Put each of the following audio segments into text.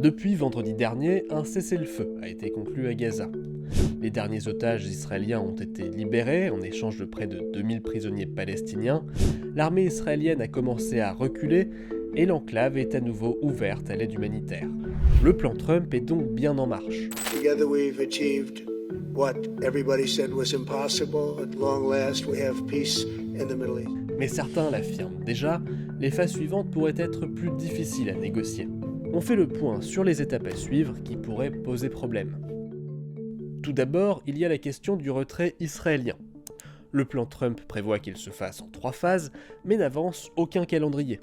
Depuis vendredi dernier, un cessez-le-feu a été conclu à Gaza. Les derniers otages israéliens ont été libérés en échange de près de 2000 prisonniers palestiniens. L'armée israélienne a commencé à reculer et l'enclave est à nouveau ouverte à l'aide humanitaire. Le plan Trump est donc bien en marche. Together we've achieved what everybody said was impossible. At long last, we have peace in the Middle East. Mais certains l'affirment déjà, les phases suivantes pourraient être plus difficiles à négocier. On fait le point sur les étapes à suivre qui pourraient poser problème. Tout d'abord, il y a la question du retrait israélien. Le plan Trump prévoit qu'il se fasse en 3 phases, mais n'avance aucun calendrier.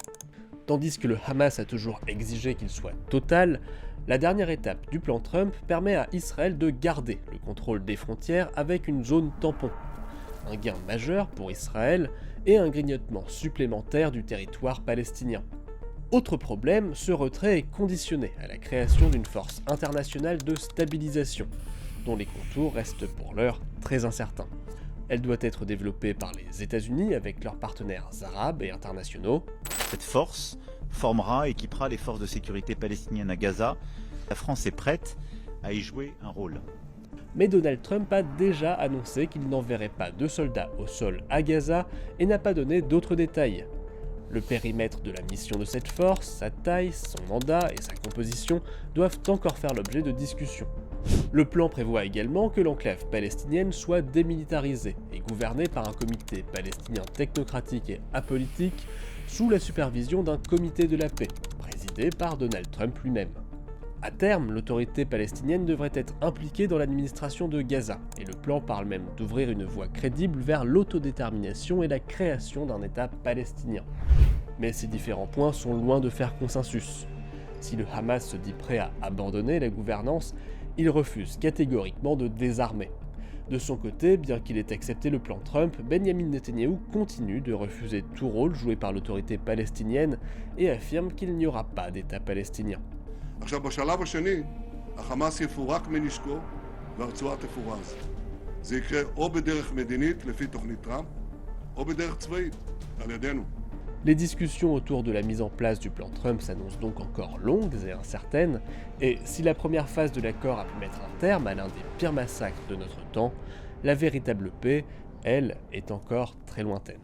Tandis que le Hamas a toujours exigé qu'il soit total, la dernière étape du plan Trump permet à Israël de garder le contrôle des frontières avec une zone tampon. Un gain majeur pour Israël et un grignotement supplémentaire du territoire palestinien. Autre problème, ce retrait est conditionné à la création d'une force internationale de stabilisation, dont les contours restent pour l'heure très incertains. Elle doit être développée par les États-Unis avec leurs partenaires arabes et internationaux. Cette force formera et équipera les forces de sécurité palestiniennes à Gaza. La France est prête à y jouer un rôle. Mais Donald Trump a déjà annoncé qu'il n'enverrait pas de soldats au sol à Gaza et n'a pas donné d'autres détails. Le périmètre de la mission de cette force, sa taille, son mandat et sa composition doivent encore faire l'objet de discussions. Le plan prévoit également que l'enclave palestinienne soit démilitarisée et gouvernée par un comité palestinien technocratique et apolitique sous la supervision d'un comité de la paix, présidé par Donald Trump lui-même. À terme, l'autorité palestinienne devrait être impliquée dans l'administration de Gaza, et le plan parle même d'ouvrir une voie crédible vers l'autodétermination et la création d'un État palestinien. Mais ces différents points sont loin de faire consensus. Si le Hamas se dit prêt à abandonner la gouvernance, il refuse catégoriquement de désarmer. De son côté, bien qu'il ait accepté le plan Trump, Benjamin Netanyahou continue de refuser tout rôle joué par l'autorité palestinienne et affirme qu'il n'y aura pas d'État palestinien. עכשיו בשלב השני, החמאס יפורק מנשקו והרצועה תפורז. זה יקרה או בדרך מדינית לפי תוכנית טראמפ, או בדרך צבאית על ידינו. Les discussions autour de la mise en place du plan Trump s'annoncent donc encore longues et incertaines, et si la première phase de l'accord a pu mettre un terme à l'un des pires massacres de notre temps, la véritable paix, elle, est encore très lointaine.